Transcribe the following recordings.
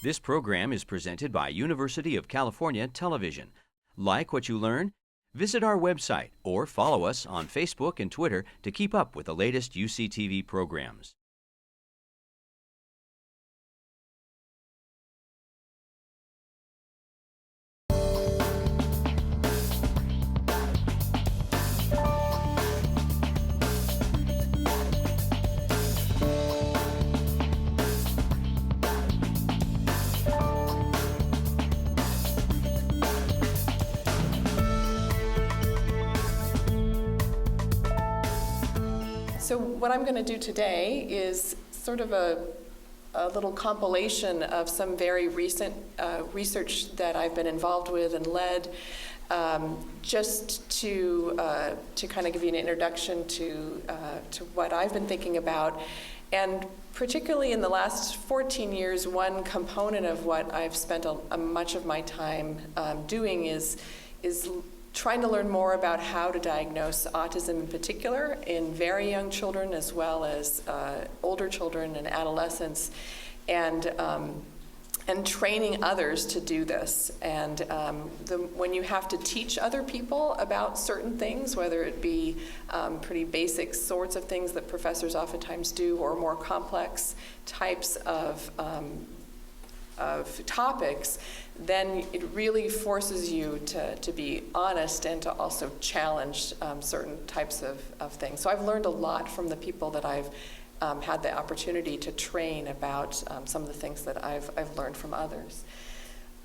This program is presented by University of California Television. Like what you learn? Visit our website or follow us on Facebook and Twitter to keep up with the latest UCTV programs. So what I'm going to do today is sort of a little compilation of some very recent research that I've been involved with and led, just to kind of give you an introduction to what I've been thinking about. And particularly in the last 14 years, one component of what I've spent much of my time doing is trying to learn more about how to diagnose autism in particular in very young children as well as older children and adolescents, and training others to do this. And when you have to teach other people about certain things, whether it be pretty basic sorts of things that professors oftentimes do or more complex types of topics, then it really forces you to be honest and to also challenge certain types of things. So I've learned a lot from the people that I've had the opportunity to train about some of the things that I've learned from others.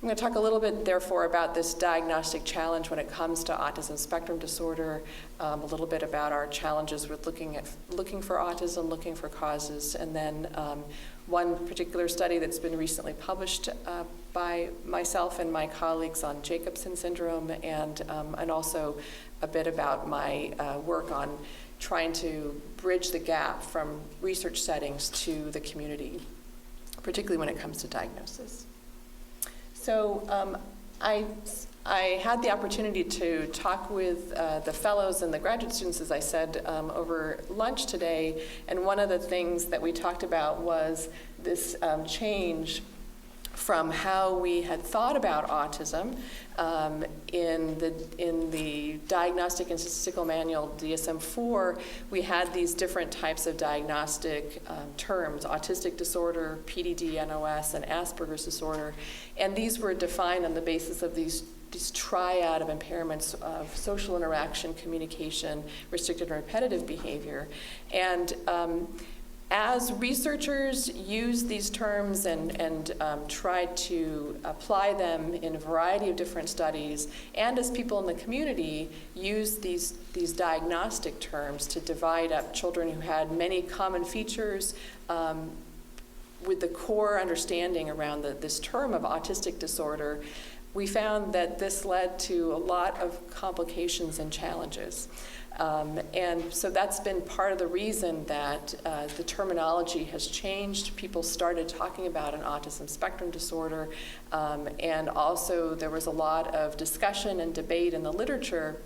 I'm going to talk a little bit, therefore, about this diagnostic challenge when it comes to autism spectrum disorder, a little bit about our challenges with looking for autism, looking for causes, and then one particular study that's been recently published by myself and my colleagues on Jacobsen Syndrome, and also a bit about my work on trying to bridge the gap from research settings to the community, particularly when it comes to diagnosis. So I had the opportunity to talk with the fellows and the graduate students, as I said, over lunch today, and one of the things that we talked about was this change from how we had thought about autism in the Diagnostic and Statistical Manual, DSM-4. We had these different types of diagnostic terms: autistic disorder, PDD, NOS, and Asperger's disorder, and these were defined on the basis of these triad of impairments of social interaction, communication, restricted and repetitive behavior. And as researchers used these terms and tried to apply them in a variety of different studies, and as people in the community used these diagnostic terms to divide up children who had many common features, with the core understanding around this term of autistic disorder, we found that this led to a lot of complications and challenges. And so that's been part of the reason that the terminology has changed. People started talking about an autism spectrum disorder, and also there was a lot of discussion and debate in the literature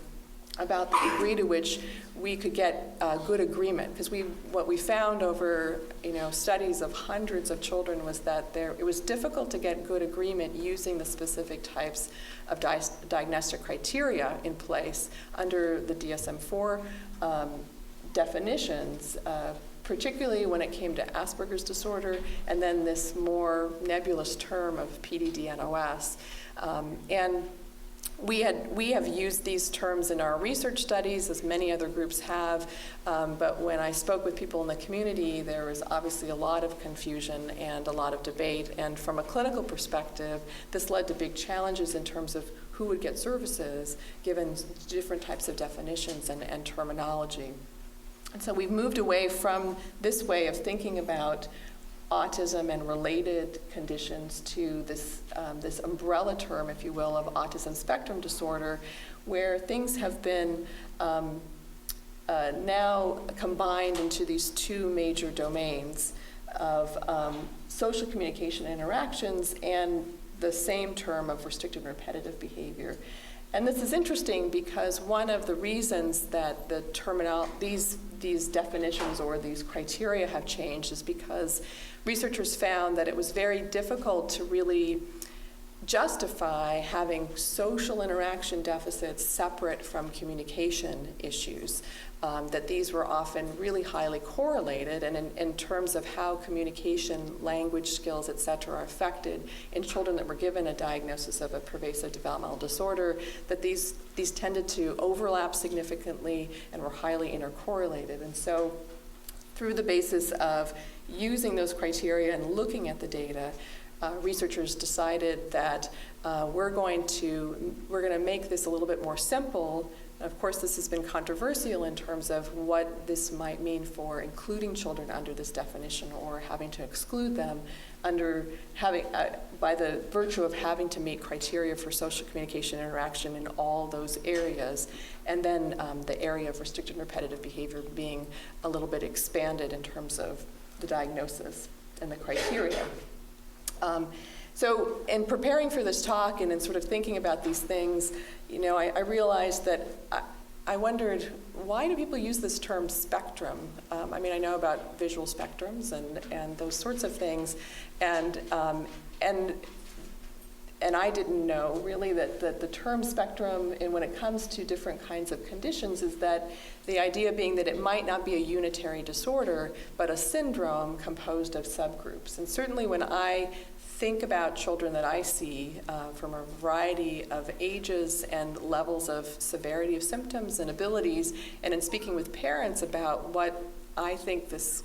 about the degree to which we could get good agreement, because what we found over studies of hundreds of children was that it was difficult to get good agreement using the specific types of diagnostic criteria in place under the DSM-4 definitions, particularly when it came to Asperger's disorder, and then this more nebulous term of PDD-NOS. And we have used these terms in our research studies, as many other groups have, but when I spoke with people in the community, there was obviously a lot of confusion and a lot of debate, and from a clinical perspective, this led to big challenges in terms of who would get services given different types of definitions and terminology. And so we've moved away from this way of thinking about autism and related conditions to this umbrella term, if you will, of autism spectrum disorder, where things have been now combined into these two major domains of social communication and interactions and the same term of restricted and repetitive behavior. And this is interesting because one of the reasons that the these definitions or these criteria have changed is because researchers found that it was very difficult to really justify having social interaction deficits separate from communication issues, that these were often really highly correlated, and in terms of how communication, language skills, et cetera, are affected in children that were given a diagnosis of a pervasive developmental disorder, that these tended to overlap significantly and were highly intercorrelated. And so through the basis of using those criteria and looking at the data, researchers decided that we're going to make this a little bit more simple. Of course, this has been controversial in terms of what this might mean for including children under this definition or having to exclude them under by the virtue of having to meet criteria for social communication interaction in all those areas, and then the area of restricted and repetitive behavior being a little bit expanded in terms of the diagnosis and the criteria. So in preparing for this talk and in sort of thinking about these things, I realized that I wondered, why do people use this term spectrum? I know about visual spectrums and those sorts of things, and I didn't know really that the term spectrum, and when it comes to different kinds of conditions, is that the idea being that it might not be a unitary disorder, but a syndrome composed of subgroups. And certainly when I think about children that I see from a variety of ages and levels of severity of symptoms and abilities, and in speaking with parents about what I think this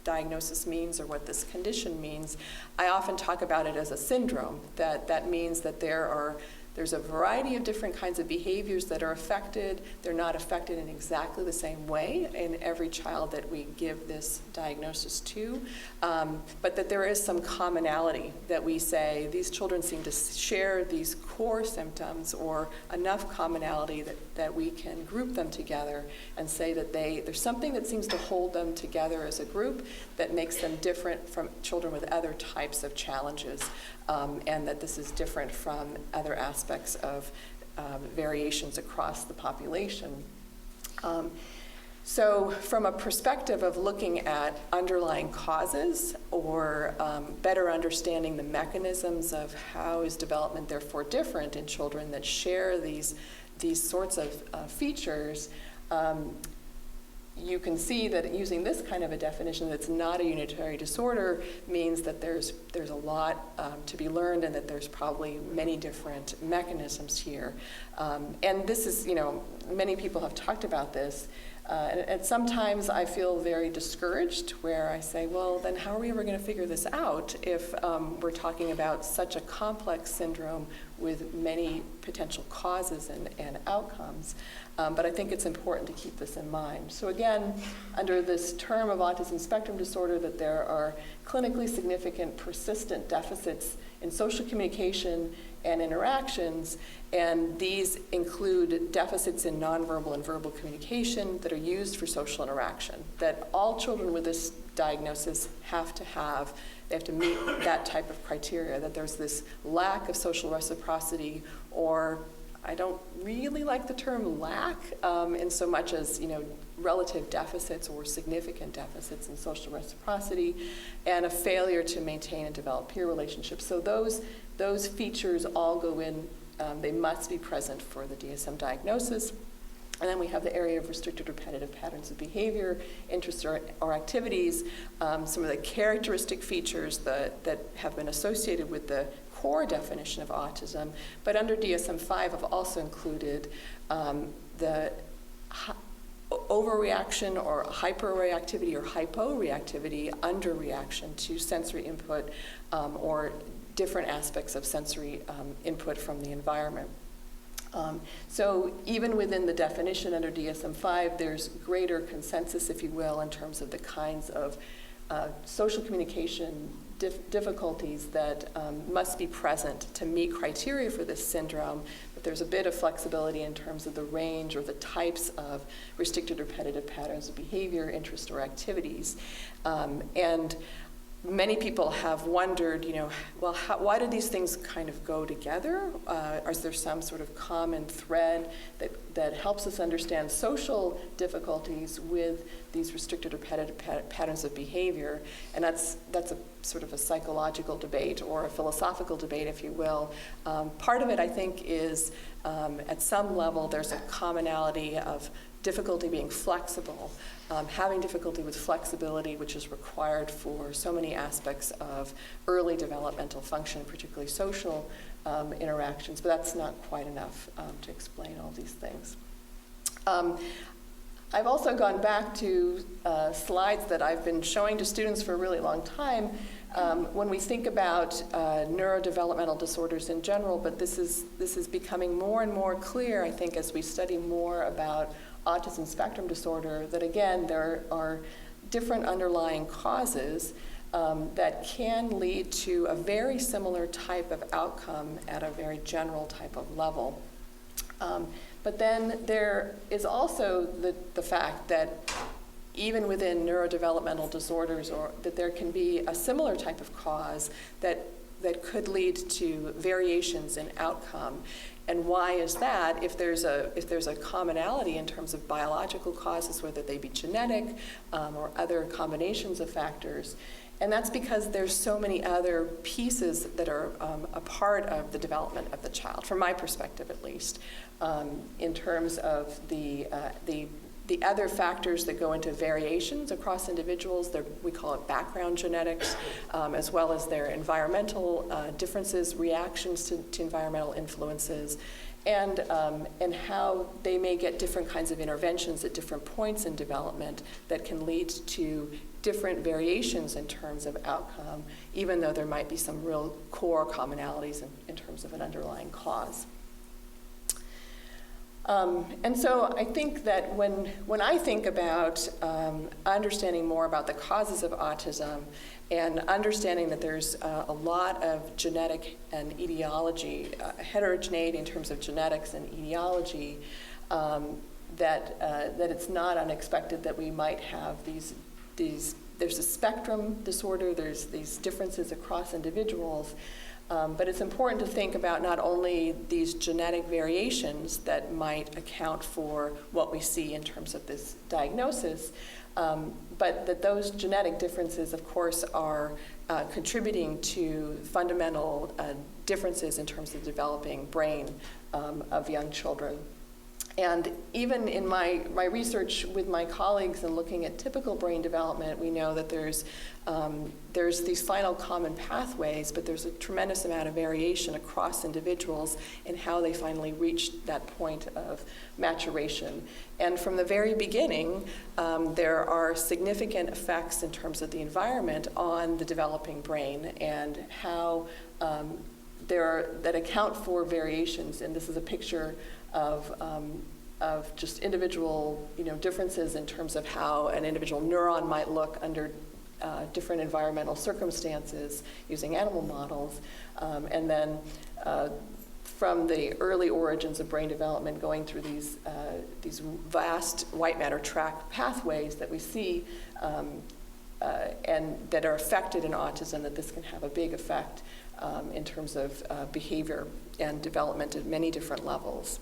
diagnosis means or what this condition means, I often talk about it as a syndrome. That means that there's a variety of different kinds of behaviors that are affected. They're not affected in exactly the same way in every child that we give this diagnosis to, but that there is some commonality, that we say these children seem to share these core symptoms or enough commonality that we can group them together and say that there's something that seems to hold them together as a group that makes them different from children with other types of challenges, and that this is different from other aspects of variations across the population. So from a perspective of looking at underlying causes or better understanding the mechanisms of how is development therefore different in children that share these sorts of features, you can see that using this kind of a definition that's not a unitary disorder means that there's a lot to be learned, and that there's probably many different mechanisms here. And this is, many people have talked about this. And sometimes I feel very discouraged, where I say, well, then how are we ever going to figure this out if we're talking about such a complex syndrome with many potential causes and outcomes? But I think it's important to keep this in mind. So again, under this term of autism spectrum disorder, that there are clinically significant persistent deficits in social communication and interactions, and these include deficits in nonverbal and verbal communication that are used for social interaction, that all children with this diagnosis have to meet that type of criteria, that there's this lack of social reciprocity, or I don't really like the term lack in so much as relative deficits or significant deficits in social reciprocity, and a failure to maintain and develop peer relationships. So those features all go in, they must be present for the DSM diagnosis. And then we have the area of restricted repetitive patterns of behavior, interests or activities, some of the characteristic features that have been associated with the core definition of autism, but under DSM-5 have also included the overreaction or hyperreactivity or hyporeactivity, underreaction to sensory input, or different aspects of sensory input from the environment. So even within the definition under DSM-5, there's greater consensus, if you will, in terms of the kinds of social communication difficulties that must be present to meet criteria for this syndrome, but there's a bit of flexibility in terms of the range or the types of restricted repetitive patterns of behavior, interest, or activities. And many people have wondered, well, why do these things kind of go together? Is there some sort of common thread that helps us understand social difficulties with these restricted or repetitive patterns of behavior? And that's a sort of a psychological debate or a philosophical debate, if you will. Part of it, I think, is at some level there's a commonality of difficulty being flexible, having difficulty with flexibility, which is required for so many aspects of early developmental function, particularly social interactions, but that's not quite enough to explain all these things. I've also gone back to slides that I've been showing to students for a really long time when we think about neurodevelopmental disorders in general, but this is becoming more and more clear, I think, as we study more about autism spectrum disorder, that again, there are different underlying causes that can lead to a very similar type of outcome at a very general type of level. But then there is also the fact that even within neurodevelopmental disorders, or that there can be a similar type of cause that could lead to variations in outcome. And why is that? If there's a commonality in terms of biological causes, whether they be genetic or other combinations of factors, and that's because there's so many other pieces that are a part of the development of the child, from my perspective at least, in terms of the other factors that go into variations across individuals. We call it background genetics, as well as their environmental differences, reactions to environmental influences, and how they may get different kinds of interventions at different points in development that can lead to different variations in terms of outcome, even though there might be some real core commonalities in terms of an underlying cause. And so I think that when I think about understanding more about the causes of autism and understanding that there's a lot of genetic and etiology, heterogeneity in terms of genetics and etiology, that it's not unexpected that we might have there's a spectrum disorder, there's these differences across individuals. But it's important to think about not only these genetic variations that might account for what we see in terms of this diagnosis, but that those genetic differences, of course, are contributing to fundamental differences in terms of the developing brain of young children. And even in my research with my colleagues and looking at typical brain development, we know that there's these final common pathways, but there's a tremendous amount of variation across individuals in how they finally reach that point of maturation. And from the very beginning, there are significant effects in terms of the environment on the developing brain and how that account for variations. And this is a picture of just individual, differences in terms of how an individual neuron might look under different environmental circumstances using animal models, and then from the early origins of brain development, going through these vast white matter tract pathways that we see, and that are affected in autism. That this can have a big effect in terms of behavior and development at many different levels.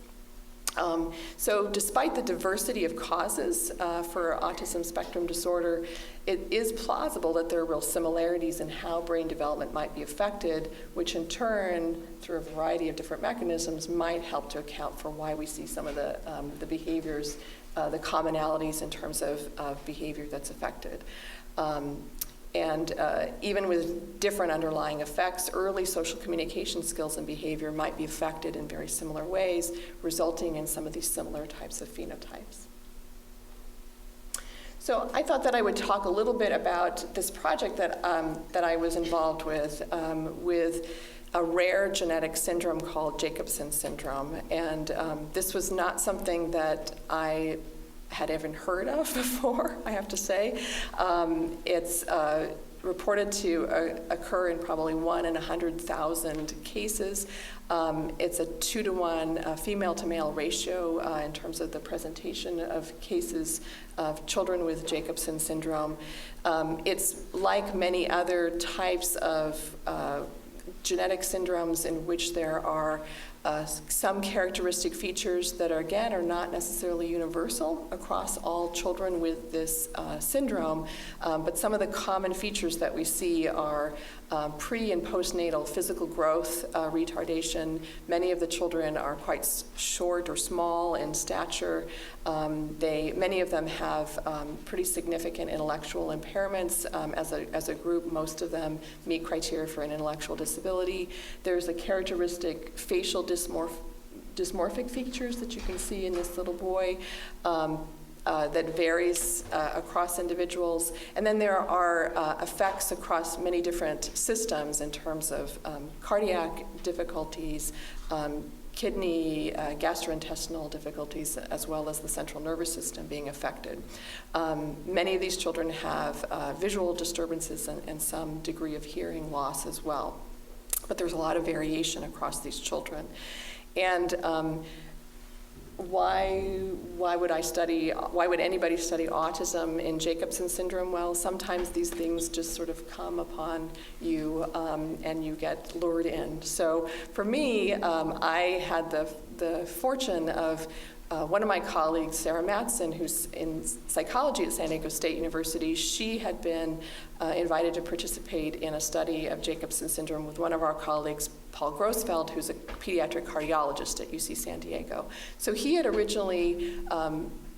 So despite the diversity of causes for autism spectrum disorder, it is plausible that there are real similarities in how brain development might be affected, which in turn, through a variety of different mechanisms, might help to account for why we see some of the behaviors, the commonalities in terms of behavior that's affected. And even with different underlying effects, early social communication skills and behavior might be affected in very similar ways, resulting in some of these similar types of phenotypes. So I thought that I would talk a little bit about this project that I was involved with a rare genetic syndrome called Jacobsen Syndrome. And this was not something that I had even heard of before, I have to say. It's reported to occur in probably 1 in 100,000 cases. It's a 2-to-1 female-to-male ratio in terms of the presentation of cases of children with Jacobsen syndrome. It's like many other types of genetic syndromes in which there are some characteristic features that are not necessarily universal across all children with this syndrome, but some of the common features that we see are pre- and postnatal physical growth retardation. Many of the children are quite short or small in stature. Many of them have pretty significant intellectual impairments. As a group, most of them meet criteria for an intellectual disability. There's a characteristic facial dysmorphic features that you can see in this little boy that varies across individuals. And then there are effects across many different systems in terms of cardiac difficulties, kidney, gastrointestinal difficulties, as well as the central nervous system being affected. Many of these children have visual disturbances and some degree of hearing loss as well. But there's a lot of variation across these children. And why would anybody study autism in Jacobsen syndrome? Well, sometimes these things just sort of come upon you and you get lured in. So for me, I had the fortune of one of my colleagues, Sarah Matson, who's in psychology at San Diego State University. She had been invited to participate in a study of Jacobsen syndrome with one of our colleagues, Paul Grossfeld, who's a pediatric cardiologist at UC San Diego. So he had originally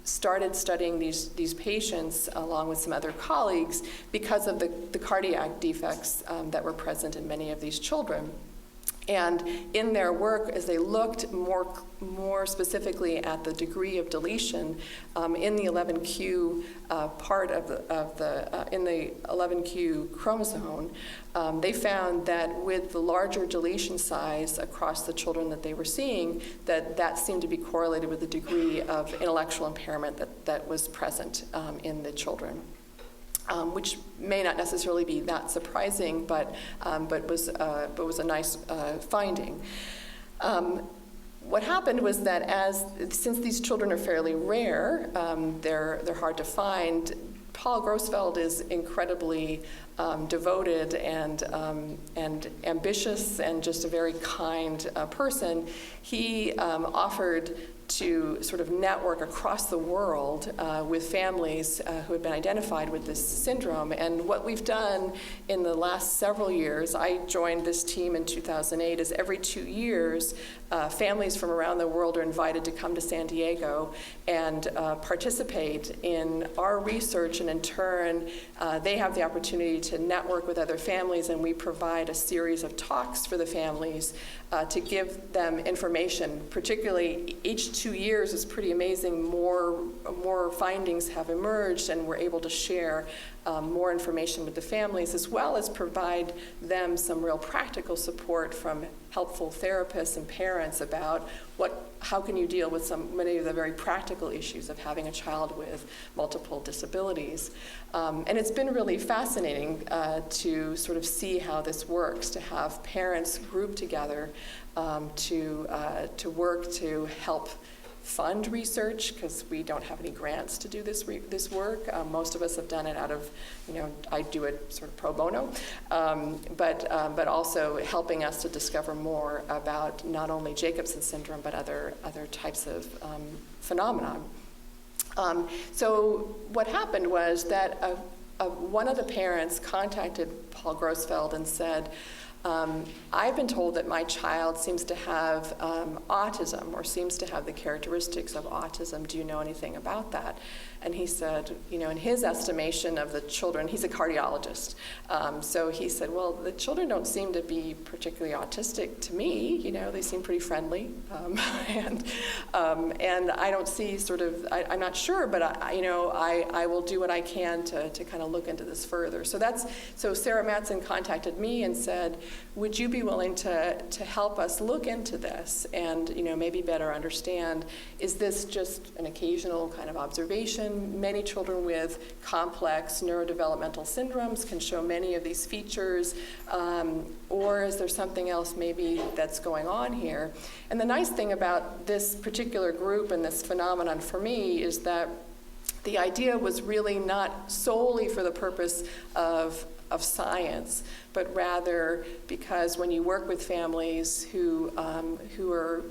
started studying these patients along with some other colleagues because of the cardiac defects that were present in many of these children. And in their work, as they looked more specifically at the degree of deletion in the 11q part in the 11q chromosome, they found that with the larger deletion size across the children that they were seeing, that seemed to be correlated with the degree of intellectual impairment that was present in the children. Which may not necessarily be that surprising, but was a nice finding. What happened was that since these children are fairly rare, they're hard to find. Paul Grossfeld is incredibly devoted and ambitious and just a very kind person. He offered to sort of network across the world with families who had been identified with this syndrome. And what we've done in the last several years, I joined this team in 2008, is every 2 years, families from around the world are invited to come to San Diego and participate in our research, and in turn, they have the opportunity to network with other families, and we provide a series of talks for the families to give them information. Particularly, each 2 years is pretty amazing. More findings have emerged, and we're able to share more information with the families, as well as provide them some real practical support from helpful therapists and parents about how can you deal with many of the very practical issues of having a child with multiple disabilities. And it's been really fascinating to sort of see how this works, to have parents group together to work to help fund research, because we don't have any grants to do this work. Most of us have done it out of, I do it sort of pro bono, but also helping us to discover more about not only Jacobsen syndrome, but other types of phenomena. So what happened was that one of the parents contacted Paul Grossfeld and said, I've been told that my child seems to have autism, or seems to have the characteristics of autism. Do you know anything about that? And he said, in his estimation of the children, he's a cardiologist. So he said, well, the children don't seem to be particularly autistic to me. They seem pretty friendly. And I don't see I'm not sure, but I will do what I can to kind of look into this further. So Sarah Matson contacted me and said, would you be willing to help us look into this and maybe better understand, is this just an occasional kind of observation? Many children with complex neurodevelopmental syndromes can show many of these features, or is there something else maybe that's going on here? And the nice thing about this particular group and this phenomenon for me is that the idea was really not solely for the purpose of science, but rather because when you work with families who are,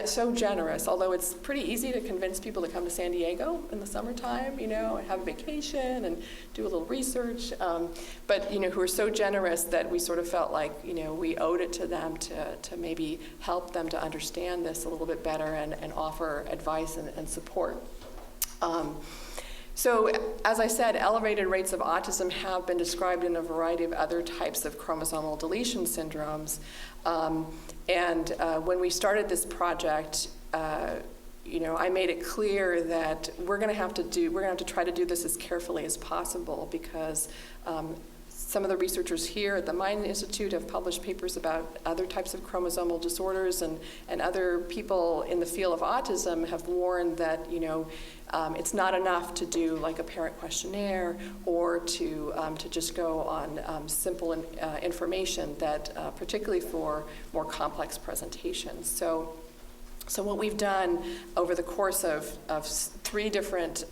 so generous, although it's pretty easy to convince people to come to San Diego in the summertime, and have a vacation and do a little research, but who are so generous that we sort of felt like, we owed it to them to maybe help them to understand this a little bit better and offer advice and support. So, as I said, elevated rates of autism have been described in a variety of other types of chromosomal deletion syndromes. When we started this project, I made it clear that we're going to have to try to do this as carefully as possible because some of the researchers here at the Mind Institute have published papers about other types of chromosomal disorders, and other people in the field of autism have warned that it's not enough to do like a parent questionnaire or to just go on simple information that particularly for more complex presentations. So what we've done over the course of 3 different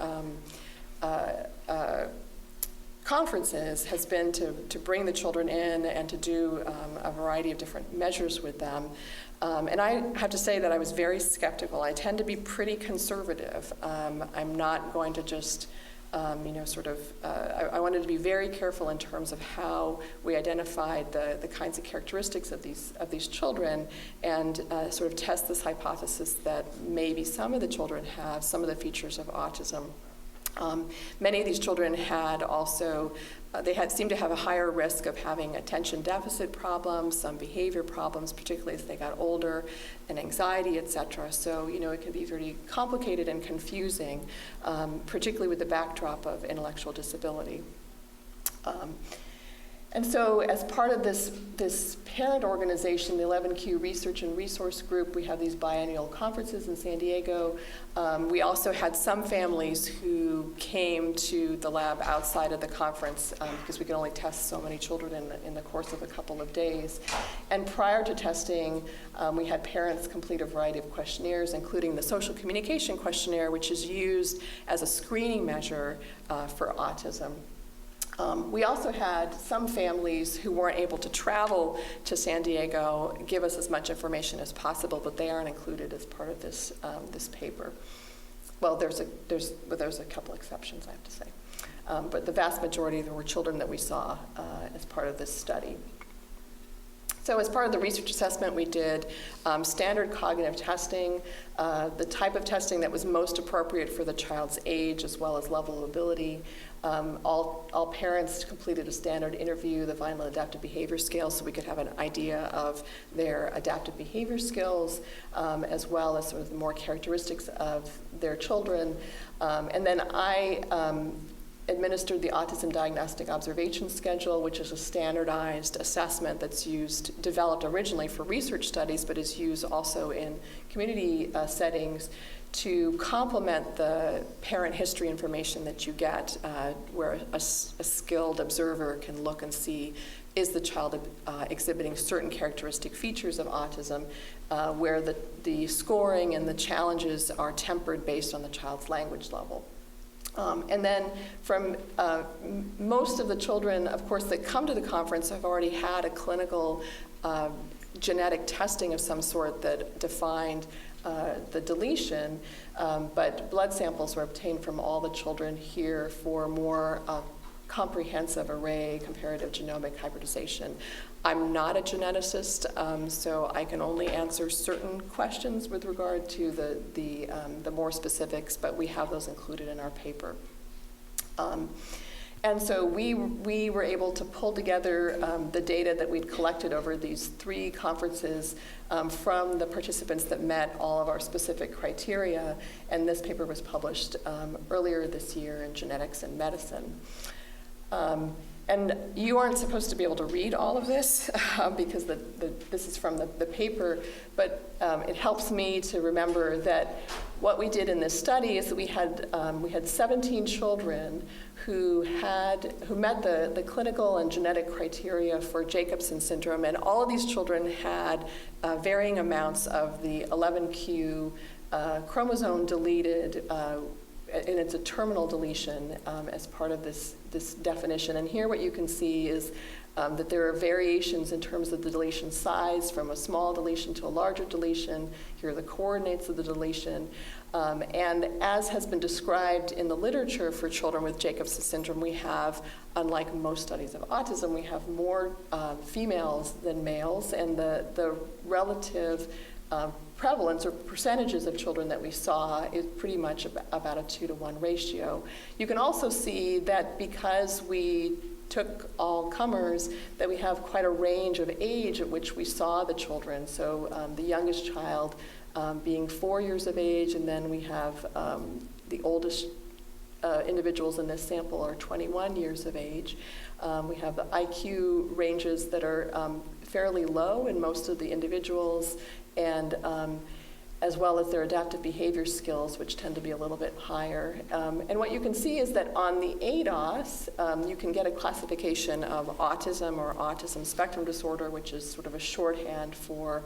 conferences has been to bring the children in and to do a variety of different measures with them. And I have to say that I was very skeptical. I tend to be pretty conservative. I'm not going to just, I wanted to be very careful in terms of how we identified the kinds of characteristics of these children and sort of test this hypothesis that maybe some of the children have some of the features of autism. Many of these children had also, seemed to have a higher risk of having attention deficit problems, some behavior problems, particularly as they got older, and anxiety, et cetera. So, it can be very complicated and confusing, particularly with the backdrop of intellectual disability. And so as part of this parent organization, the 11Q Research and Resource Group, we have these biennial conferences in San Diego. We also had some families who came to the lab outside of the conference because we could only test so many children in the course of a couple of days. And prior to testing, we had parents complete a variety of questionnaires, including the social communication questionnaire, which is used as a screening measure for autism. We also had some families who weren't able to travel to San Diego give us as much information as possible, but they aren't included as part of this paper. Well, there's a couple exceptions, I have to say, but the vast majority there were children that we saw as part of this study. So as part of the research assessment, we did standard cognitive testing, the type of testing that was most appropriate for the child's age as well as level of ability. All parents completed a standard interview, the Vineland Adaptive Behavior Scale, so we could have an idea of their adaptive behavior skills, as well as sort of the more characteristics of their children. And then I administered the Autism Diagnostic Observation Schedule, which is a standardized assessment that's developed originally for research studies, but is used also in community settings to complement the parent history information that you get, where a skilled observer can look and see, is the child exhibiting certain characteristic features of autism, where the scoring and the challenges are tempered based on the child's language level. And then from most of the children, of course, that come to the conference have already had a clinical genetic testing of some sort that defined the deletion, but blood samples were obtained from all the children here for more comprehensive array comparative genomic hybridization. I'm not a geneticist, so I can only answer certain questions with regard to the more specifics, but we have those included in our paper. And so we were able to pull together the data that we'd collected over these 3 conferences from the participants that met all of our specific criteria, and this paper was published earlier this year in Genetics and Medicine. And you aren't supposed to be able to read all of this because this is from the paper, but it helps me to remember that what we did in this study is that we had 17 children who met the clinical and genetic criteria for Jacobsen syndrome, and all of these children had varying amounts of the 11q chromosome deleted, and it's a terminal deletion as part of this definition. And here what you can see is that there are variations in terms of the deletion size, from a small deletion to a larger deletion. Here are the coordinates of the deletion. And as has been described in the literature for children with Jacobsen syndrome, we have, unlike most studies of autism, we have more females than males, and the relative prevalence or percentages of children that we saw is pretty much about a 2-to-1 ratio. You can also see that because we took all comers, that we have quite a range of age at which we saw the children. So the youngest child being 4 years of age, and then we have the oldest individuals in this sample are 21 years of age. We have the IQ ranges that are fairly low in most of the individuals, and as well as their adaptive behavior skills, which tend to be a little bit higher. And what you can see is that on the ADOS, you can get a classification of autism or autism spectrum disorder, which is sort of a shorthand for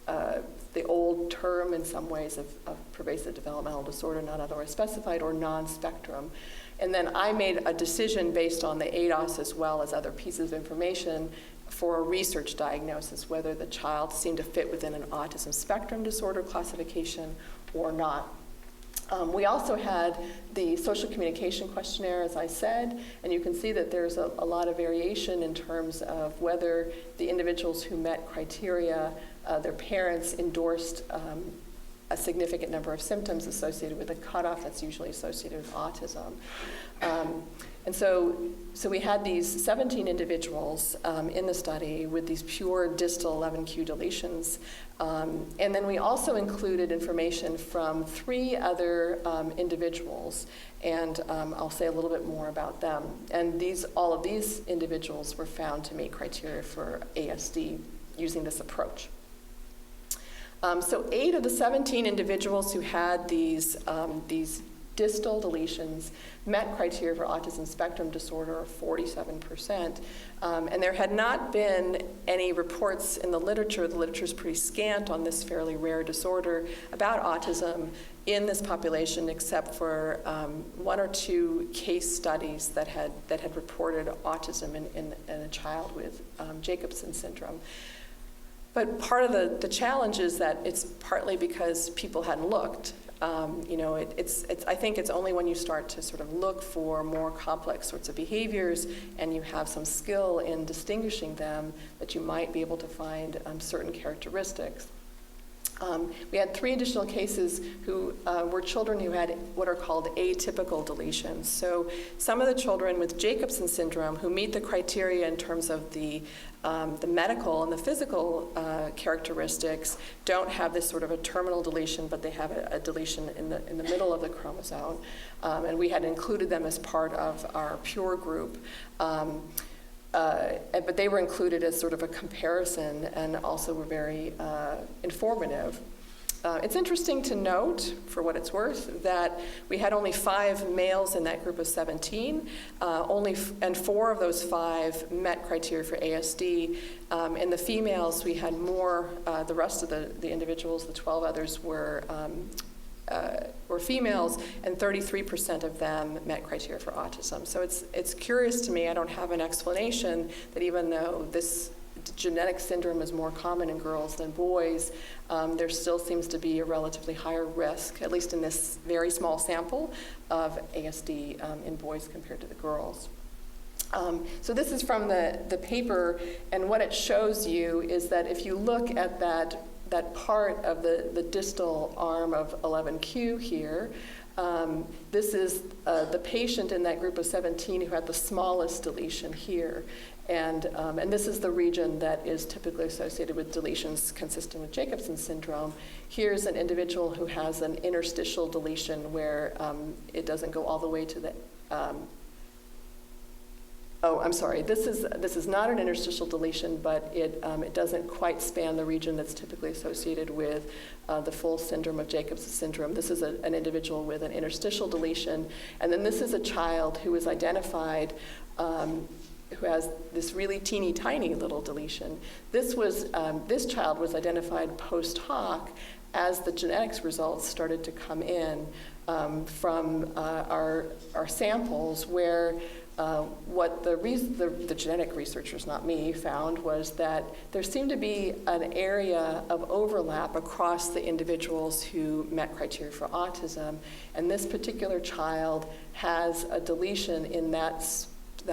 the old term in some ways of pervasive developmental disorder, not otherwise specified, or non-spectrum. And then I made a decision based on the ADOS as well as other pieces of information for a research diagnosis, whether the child seemed to fit within an autism spectrum disorder classification or not. We also had the social communication questionnaire, as I said, and you can see that there's a lot of variation in terms of whether the individuals who met criteria, their parents endorsed a significant number of symptoms associated with a cutoff that's usually associated with autism. And so we had these 17 individuals in the study with these pure distal 11q deletions. And then we also included information from 3 other individuals, and I'll say a little bit more about them. And all of these individuals were found to meet criteria for ASD using this approach. So 8 of the 17 individuals who had these distal deletions met criteria for autism spectrum disorder, 47%. And there had not been any reports in the literature. The literature is pretty scant on this fairly rare disorder about autism in this population, except for 1 or 2 case studies that had reported autism in a child with Jacobsen syndrome. But part of the challenge is that it's partly because people hadn't looked. I think it's only when you start to sort of look for more complex sorts of behaviors and you have some skill in distinguishing them that you might be able to find certain characteristics. We had 3 additional cases who were children who had what are called atypical deletions. So some of the children with Jacobsen syndrome who meet the criteria in terms of the medical and the physical characteristics don't have this sort of a terminal deletion, but they have a deletion in the middle of the chromosome. And we had included them as part of our pure group. But they were included as sort of a comparison and also were very informative. It's interesting to note, for what it's worth, that we had only 5 males in that group of 17, and 4 of those 5 met criteria for ASD. In the females, we had more. The rest of the individuals, the 12 others, were females, and 33% of them met criteria for autism. So it's curious to me. I don't have an explanation that even though this genetic syndrome is more common in girls than boys, there still seems to be a relatively higher risk, at least in this very small sample, of ASD in boys compared to the girls. So this is from the paper, and what it shows you is that if you look at that part of the distal arm of 11q here, this is the patient in that group of 17 who had the smallest deletion here. And this is the region that is typically associated with deletions consistent with Jacobsen syndrome. Here's an individual who has an interstitial deletion where it doesn't go all the way to the Oh, I'm sorry. This is not an interstitial deletion, but it doesn't quite span the region that's typically associated with the full syndrome of Jacobsen syndrome. This is an individual with an interstitial deletion, and then this is a child who is identified who has this really teeny tiny little deletion. This child was identified post hoc as the genetics results started to come in from our samples, where what the genetic researchers, not me, found was that there seemed to be an area of overlap across the individuals who met criteria for autism, and this particular child has a deletion in that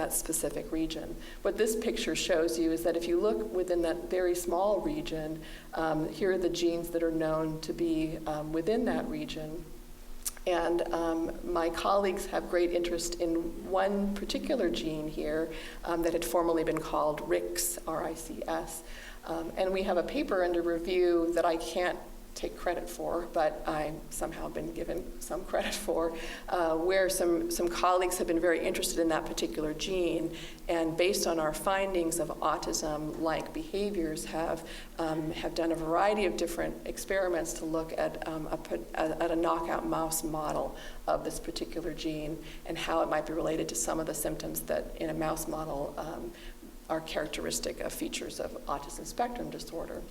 specific region. What this picture shows you is that if you look within that very small region, here are the genes that are known to be within that region. And my colleagues have great interest in one particular gene here that had formerly been called RICS, R-I-C-S. And we have a paper under review that I can't take credit for, but I've somehow been given some credit for, where some colleagues have been very interested in that particular gene, and based on our findings of autism-like behaviors, have done a variety of different experiments to look at a knockout mouse model of this particular gene and how it might be related to some of the symptoms that in a mouse model are characteristic of features of autism spectrum disorder.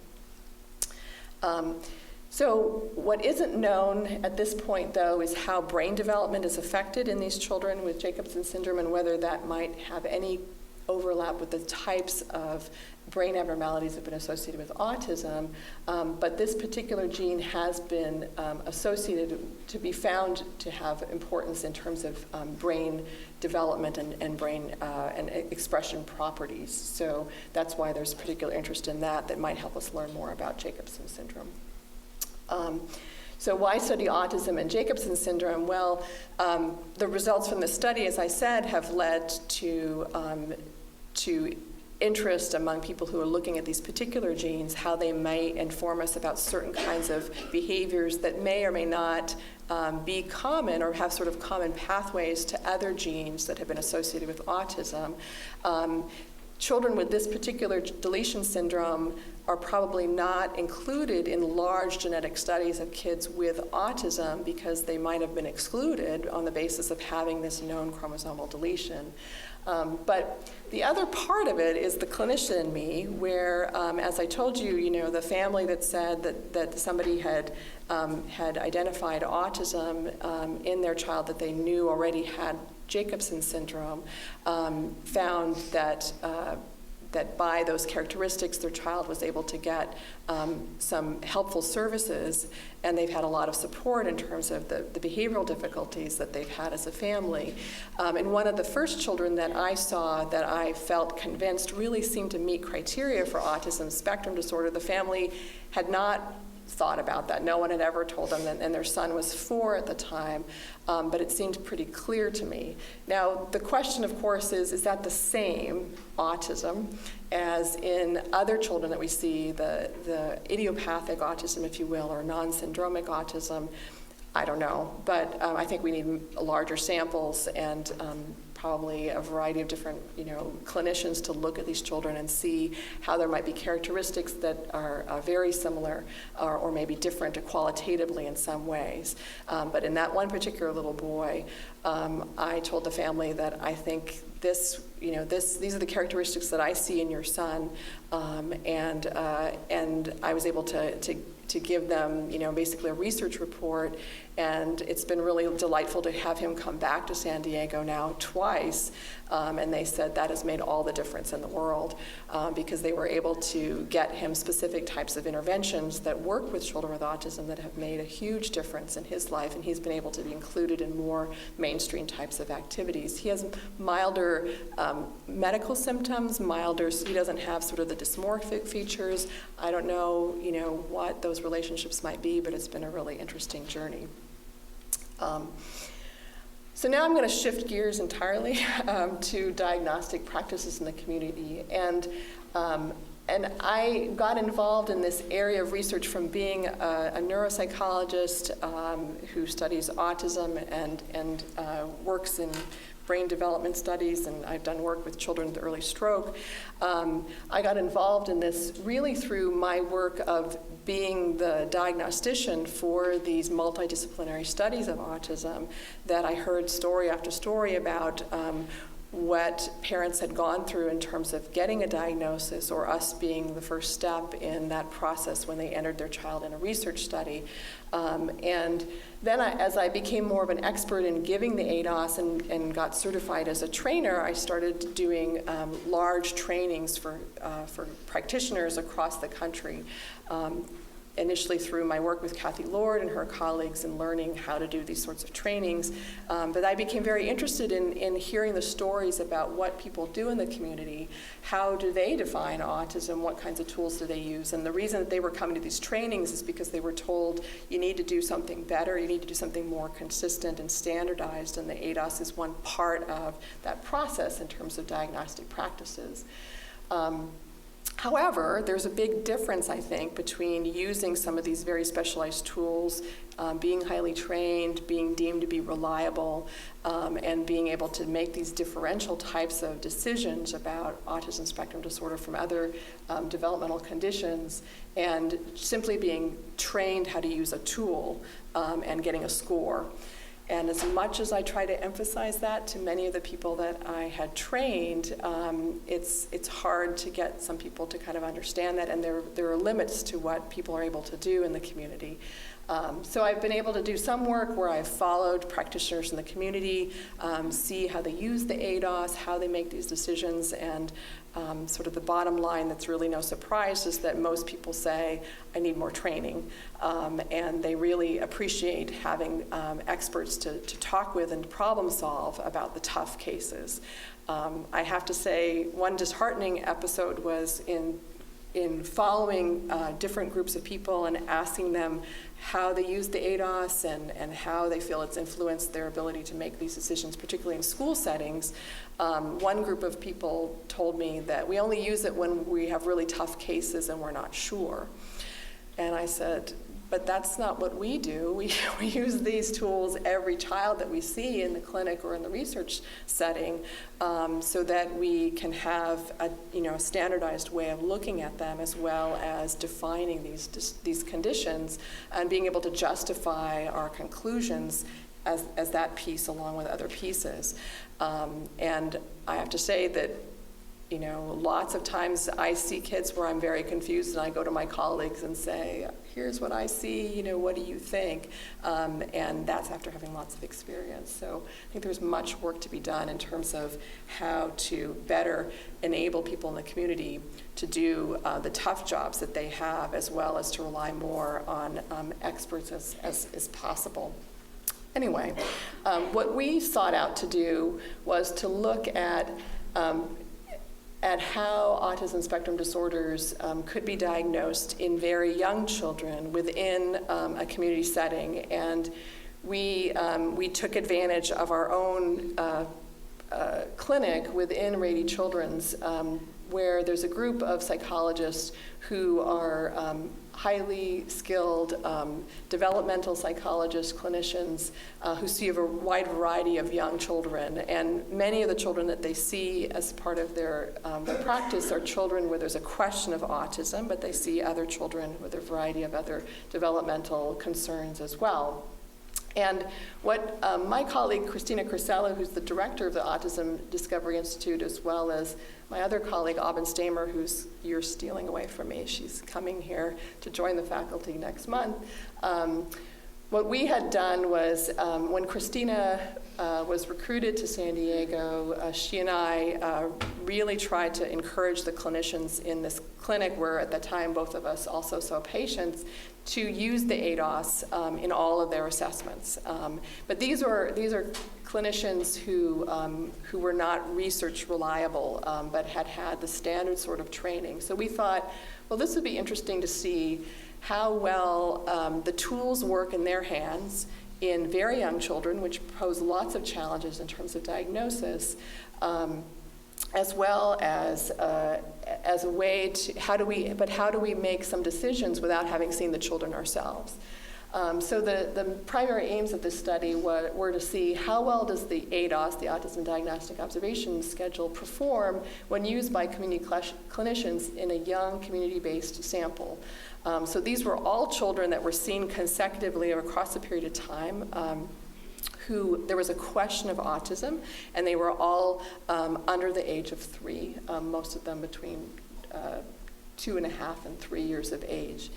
So what isn't known at this point, though, is how brain development is affected in these children with Jacobsen syndrome and whether that might have any overlap with the types of brain abnormalities that have been associated with autism. But this particular gene has been associated to be found to have importance in terms of brain development and brain and expression properties. So that's why there's particular interest in that might help us learn more about Jacobsen syndrome. So why study autism and Jacobsen syndrome? Well, the results from the study, as I said, have led to interest among people who are looking at these particular genes, how they may inform us about certain kinds of behaviors that may or may not be common or have sort of common pathways to other genes that have been associated with autism. Children with this particular deletion syndrome are probably not included in large genetic studies of kids with autism because they might have been excluded on the basis of having this known chromosomal deletion. But the other part of it is the clinician in me, where, as I told you, the family that said that somebody had identified autism in their child that they knew already had Jacobsen syndrome, found that by those characteristics, their child was able to get some helpful services, and they've had a lot of support in terms of the behavioral difficulties that they've had as a family. And one of the first children that I saw that I felt convinced really seemed to meet criteria for autism spectrum disorder, the family had not thought about that. No one had ever told them, and their son was 4 at the time, but it seemed pretty clear to me. Now, the question, of course, is that the same autism as in other children that we see, the idiopathic autism, if you will, or non-syndromic autism? I don't know, but I think we need larger samples and probably a variety of different, clinicians to look at these children and see how there might be characteristics that are very similar or maybe different qualitatively in some ways. But in that one particular little boy, I told the family that I think these are the characteristics that I see in your son, and I was able to give them, basically a research report, and it's been really delightful to have him come back to San Diego now twice, and they said that has made all the difference in the world because they were able to get him specific types of interventions that work with children with autism that have made a huge difference in his life, and he's been able to be included in more mainstream types of activities. He has milder medical symptoms, he doesn't have sort of the dysmorphic features. I don't know, what those relationships might be, but it's been a really interesting journey. So now I'm going to shift gears entirely to diagnostic practices in the community. And I got involved in this area of research from being a neuropsychologist who studies autism and works in brain development studies, and I've done work with children with early stroke. I got involved in this really through my work of being the diagnostician for these multidisciplinary studies of autism, that I heard story after story about what parents had gone through in terms of getting a diagnosis, or us being the first step in that process when they entered their child in a research study. And then as I became more of an expert in giving the ADOS and got certified as a trainer, I started doing large trainings for practitioners across the country. Initially through my work with Kathy Lord and her colleagues in learning how to do these sorts of trainings. But I became very interested in hearing the stories about what people do in the community. How do they define autism? What kinds of tools do they use? And the reason that they were coming to these trainings is because they were told, you need to do something better, you need to do something more consistent and standardized, and the ADOS is one part of that process in terms of diagnostic practices. However, there's a big difference, I think, between using some of these very specialized tools, being highly trained, being deemed to be reliable, and being able to make these differential types of decisions about autism spectrum disorder from other developmental conditions, and simply being trained how to use a tool and getting a score. And as much as I try to emphasize that to many of the people that I had trained, it's hard to get some people to kind of understand that, and there are limits to what people are able to do in the community. So I've been able to do some work where I've followed practitioners in the community, see how they use the ADOS, how they make these decisions, and sort of the bottom line that's really no surprise is that most people say, I need more training, and they really appreciate having experts to talk with and to problem solve about the tough cases. I have to say, one disheartening episode was in following different groups of people and asking them how they use the ADOS and how they feel it's influenced their ability to make these decisions, particularly in school settings. One group of people told me that we only use it when we have really tough cases and we're not sure. And I said, but that's not what we do. We use these tools every child that we see in the clinic or in the research setting, so that we can have a standardized way of looking at them, as well as defining these conditions and being able to justify our conclusions as that piece along with other pieces. And I have to say that lots of times I see kids where I'm very confused, and I go to my colleagues and say, here's what I see, what do you think? And that's after having lots of experience. So I think there's much work to be done in terms of how to better enable people in the community to do the tough jobs that they have, as well as to rely more on experts as possible. Anyway, what we sought out to do was to look at how autism spectrum disorders could be diagnosed in very young children within a community setting. And we took advantage of our own clinic within Rady Children's, where there's a group of psychologists who are highly skilled developmental psychologists, clinicians who see a wide variety of young children. And many of the children that they see as part of their practice are children where there's a question of autism, but they see other children with a variety of other developmental concerns as well. And what my colleague, Christina Crisella, who's the director of the Autism Discovery Institute, as well as my other colleague, Aubin Stamer, who's you're stealing away from me. She's coming here to join the faculty next month. What we had done was, when Christina was recruited to San Diego, she and I really tried to encourage the clinicians in this clinic, where at that time both of us also saw patients, to use the ADOS in all of their assessments. But these are clinicians who were not research reliable, but had the standard sort of training. So we thought, well, this would be interesting to see how well the tools work in their hands in very young children, which pose lots of challenges in terms of diagnosis, as well as a way to how do we make some decisions without having seen the children ourselves. So the primary aims of this study were to see how well does the ADOS, the Autism Diagnostic Observation Schedule, perform when used by community clinicians in a young community-based sample. So these were all children that were seen consecutively across a period of time who there was a question of autism, and they were all under the age of 3, most of them between 2.5 and 3 years of age.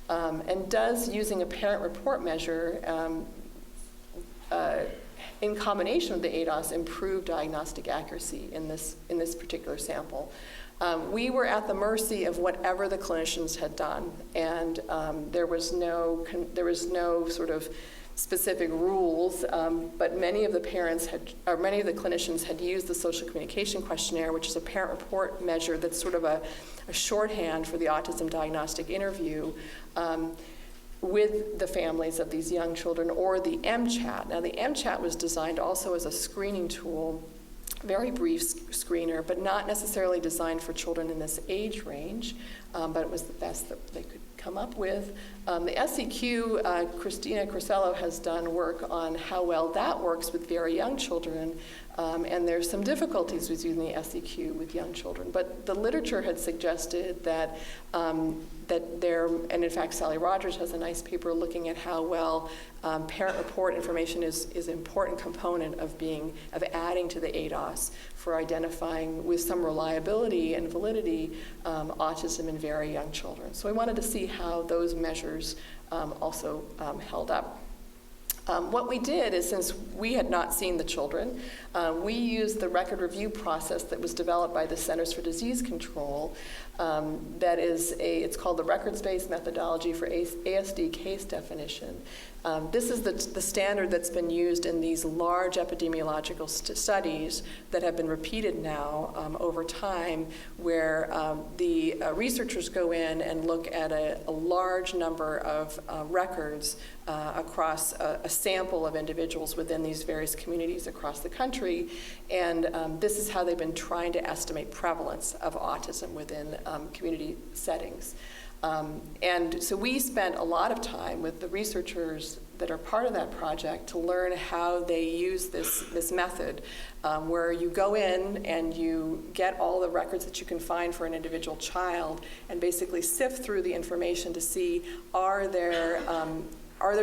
And does using a parent report measure in combination with the ADOS improve diagnostic accuracy in this particular sample? We were at the mercy of whatever the clinicians had done, and there was no sort of specific rules, but many of the clinicians had used the social communication questionnaire, which is a parent report measure that's sort of a shorthand for the autism diagnostic interview with the families of these young children, or the MChat. Now, the MChat was designed also as a screening tool, very brief screener, but not necessarily designed for children in this age range, but it was the best that they could come up with. The SEQ, Christina Corsello has done work on how well that works with very young children, and there's some difficulties with using the SEQ with young children. But the literature had suggested that and in fact Sally Rogers has a nice paper looking at how well parent report information is an important component of adding to the ADOS for identifying with some reliability and validity autism in very young children. So we wanted to see how those measures also held up. What we did is, since we had not seen the children, we used the record review process that was developed by the Centers for Disease Control. It's called the records-based methodology for ASD case definition. This is the standard that's been used in these large epidemiological studies that have been repeated now over time, where the researchers go in and look at a large number of records across a sample of individuals within these various communities across the country, and this is how they've been trying to estimate prevalence of autism within community settings. And so we spent a lot of time with the researchers that are part of that project to learn how they use this method, where you go in and you get all the records that you can find for an individual child and basically sift through the information to see are there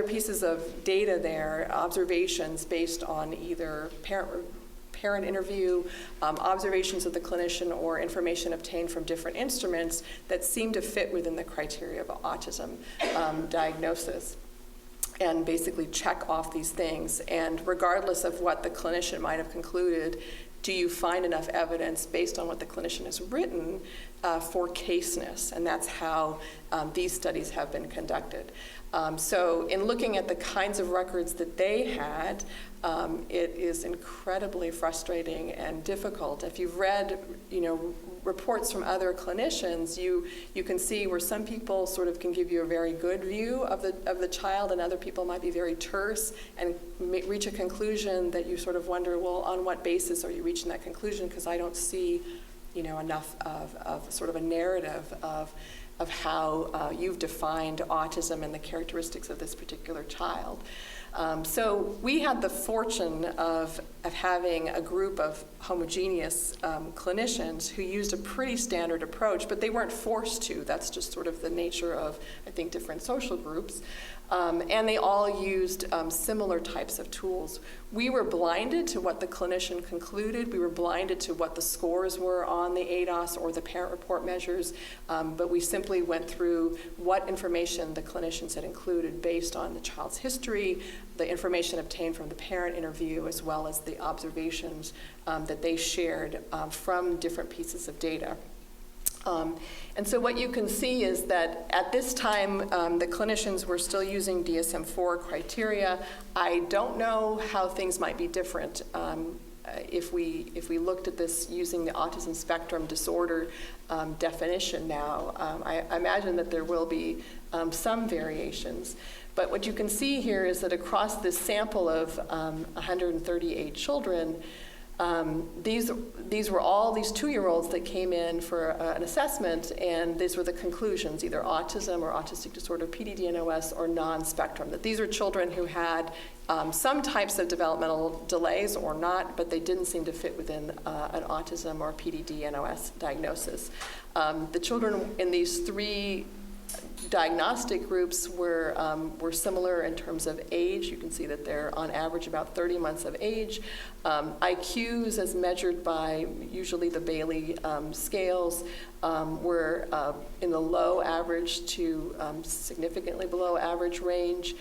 pieces of data there, observations based on either parent interview, observations of the clinician, or information obtained from different instruments that seem to fit within the criteria of autism diagnosis, and basically check off these things. And regardless of what the clinician might have concluded, do you find enough evidence based on what the clinician has written for caseness? And that's how these studies have been conducted. So in looking at the kinds of records that they had, it is incredibly frustrating and difficult. If you've read, reports from other clinicians, you can see where some people sort of can give you a very good view of the child, and other people might be very terse and reach a conclusion that you sort of wonder, well, on what basis are you reaching that conclusion? Because I don't see, enough of sort of a narrative of how you've defined autism and the characteristics of this particular child. So we had the fortune of having a group of homogeneous clinicians who used a pretty standard approach, but they weren't forced to. That's just sort of the nature of, I think, different social groups. And they all used similar types of tools. We were blinded to what the clinician concluded. We were blinded to what the scores were on the ADOS or the parent report measures, but we simply went through what information the clinicians had included based on the child's history, the information obtained from the parent interview, as well as the observations that they shared from different pieces of data. And so what you can see is that at this time, the clinicians were still using DSM-4 criteria. I don't know how things might be different if we looked at this using the Autism Spectrum Disorder definition now. I imagine that there will be some variations. But what you can see here is that across this sample of 138 children, These were all these 2-year-olds that came in for an assessment, and these were the conclusions, either autism or autistic disorder, PDD-NOS, or non-spectrum. That these are children who had some types of developmental delays or not, but they didn't seem to fit within an autism or PDD-NOS diagnosis. The children in these 3 diagnostic groups were similar in terms of age. You can see that they're on average about 30 months of age. IQs, as measured by usually the Bailey scales, were in the low average to significantly below average range.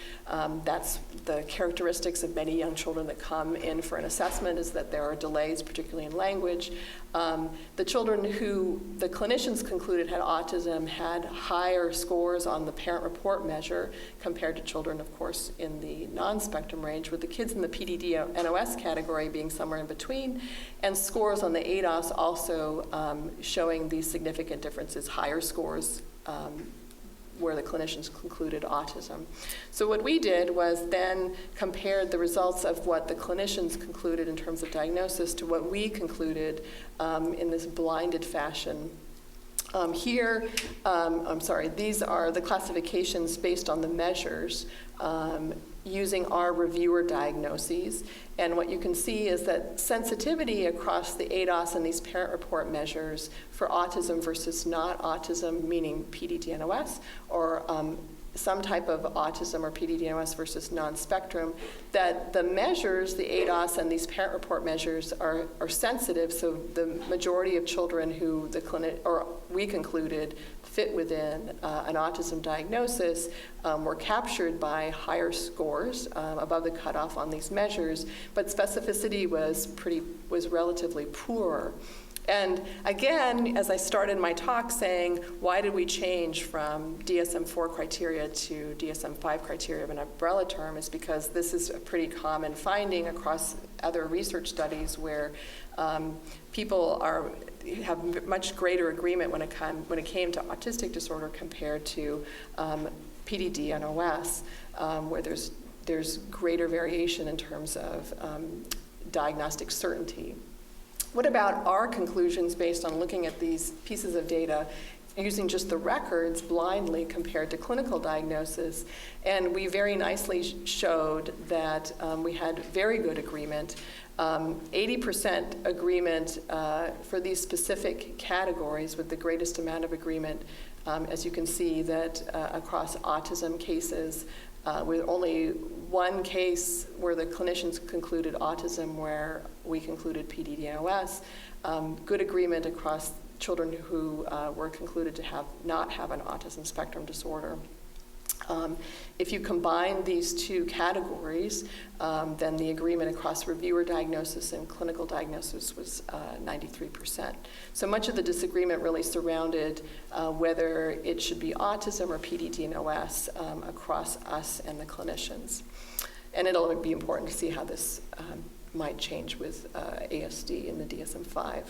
That's the characteristics of many young children that come in for an assessment, is that there are delays, particularly in language. The children who the clinicians concluded had autism had higher scores on the parent report measure compared to children, of course, in the non-spectrum range, with the kids in the PDD-NOS category being somewhere in between, and scores on the ADOS also showing these significant differences, higher scores where the clinicians concluded autism. So what we did was then compared the results of what the clinicians concluded in terms of diagnosis to what we concluded in this blinded fashion. These are the classifications based on the measures using our reviewer diagnoses. And what you can see is that sensitivity across the ADOS and these parent report measures for autism versus not autism, meaning PDD-NOS, or some type of autism or PDD-NOS versus non-spectrum, that the measures, the ADOS and these parent report measures are sensitive, so the majority of children who we concluded fit within an autism diagnosis were captured by higher scores above the cutoff on these measures, but specificity was relatively poor. And again, as I started my talk saying, why did we change from DSM-4 criteria to DSM-5 criteria of an umbrella term, is because this is a pretty common finding across other research studies where people have much greater agreement when it came to autistic disorder compared to PDD-NOS, where there's greater variation in terms of diagnostic certainty. What about our conclusions based on looking at these pieces of data using just the records blindly compared to clinical diagnosis? And we very nicely showed that we had very good agreement, 80% agreement for these specific categories, with the greatest amount of agreement, as you can see, that across autism cases, with only one case where the clinicians concluded autism where we concluded PDD-NOS, good agreement across children who were concluded to not have an autism spectrum disorder. If you combine these 2 categories, then the agreement across reviewer diagnosis and clinical diagnosis was 93%. So much of the disagreement really surrounded whether it should be autism or PDD-NOS across us and the clinicians. And it'll be important to see how this might change with ASD in the DSM-5.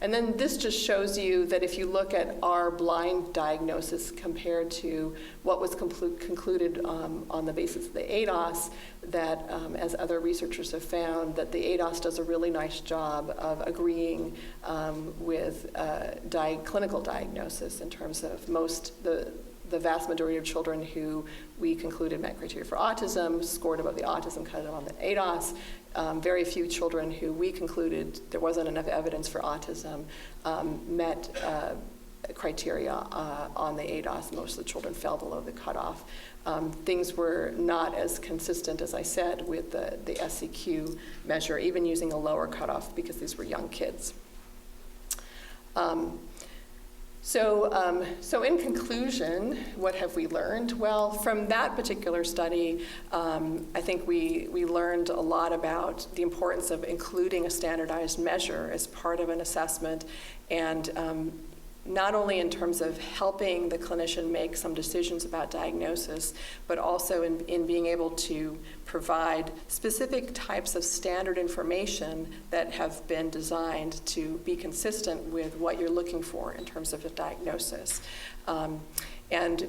And then this just shows you that if you look at our blind diagnosis compared to what was concluded on the basis of the ADOS, that as other researchers have found, that the ADOS does a really nice job of agreeing with clinical diagnosis in terms of the vast majority of children who we concluded met criteria for autism scored above the autism cutoff on the ADOS. Very few children who we concluded there wasn't enough evidence for autism met criteria on the ADOS. Most of the children fell below the cutoff. Things were not as consistent, as I said, with the SEQ measure, even using a lower cutoff, because these were young kids. So in conclusion, what have we learned? Well, from that particular study, I think we learned a lot about the importance of including a standardized measure as part of an assessment, and not only in terms of helping the clinician make some decisions about diagnosis, but also in being able to provide specific types of standard information that have been designed to be consistent with what you're looking for in terms of a diagnosis. And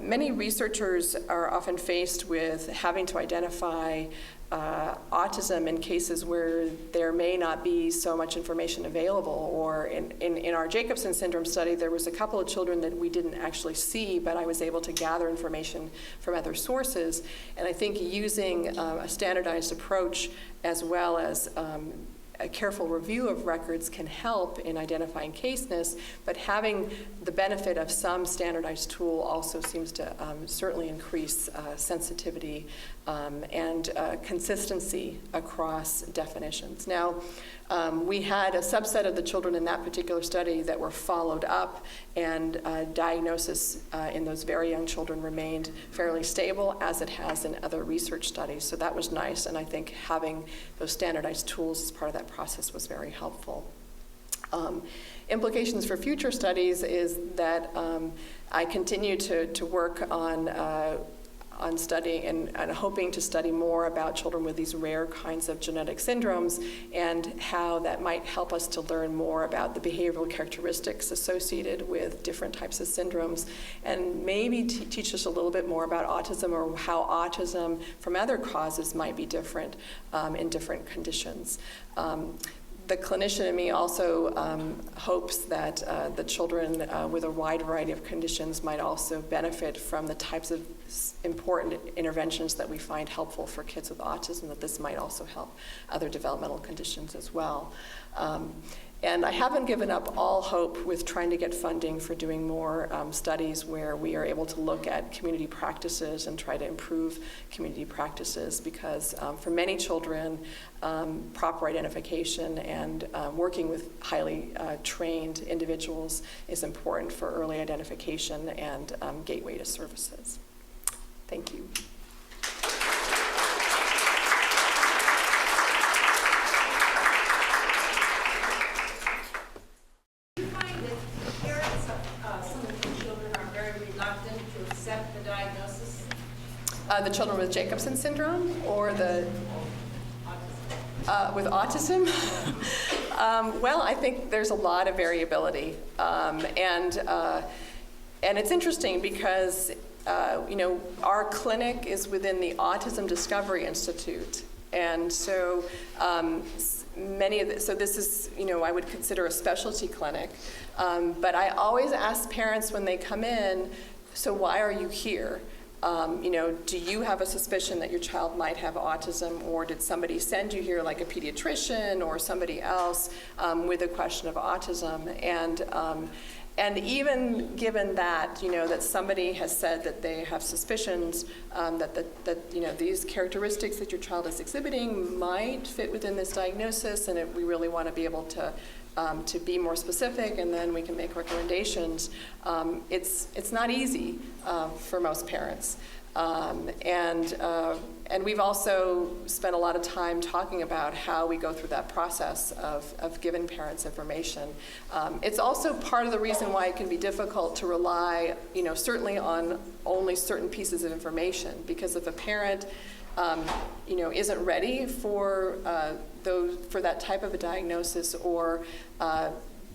many researchers are often faced with having to identify autism in cases where there may not be so much information available, or in our Jacobsen Syndrome study, there was a couple of children that we didn't actually see, but I was able to gather information from other sources. And I think using a standardized approach as well as a careful review of records can help in identifying caseness, but having the benefit of some standardized tool also seems to certainly increase sensitivity and consistency across definitions. Now, we had a subset of the children in that particular study that were followed up, and diagnosis in those very young children remained fairly stable, as it has in other research studies. So that was nice, and I think having those standardized tools as part of that process was very helpful. Implications for future studies is that I continue to work on studying and hoping to study more about children with these rare kinds of genetic syndromes, and how that might help us to learn more about the behavioral characteristics associated with different types of syndromes, and maybe teach us a little bit more about autism, or how autism from other causes might be different in different conditions. The clinician in me also hopes that the children with a wide variety of conditions might also benefit from the types of important interventions that we find helpful for kids with autism, that this might also help other developmental conditions as well. And I haven't given up all hope with trying to get funding for doing more studies where we are able to look at community practices and try to improve community practices, because for many children, proper identification and working with highly trained individuals is important for early identification and gateway to services. Thank you. The children with Jacobsen Syndrome, or the with autism? Well, I think there's a lot of variability, and it's interesting because our clinic is within the Autism Discovery Institute, and so so this is, I would consider a specialty clinic, but I always ask parents when they come in, so why are you here? Do you have a suspicion that your child might have autism, or did somebody send you here, like a pediatrician or somebody else, with a question of autism? And even given that, that somebody has said that they have suspicions that these characteristics that your child is exhibiting might fit within this diagnosis, and we really want to be able to be more specific, and then we can make recommendations. It's not easy for most parents. And we've also spent a lot of time talking about how we go through that process of giving parents information. It's also part of the reason why it can be difficult to rely, certainly on only certain pieces of information, because if a parent isn't ready for that type of a diagnosis, or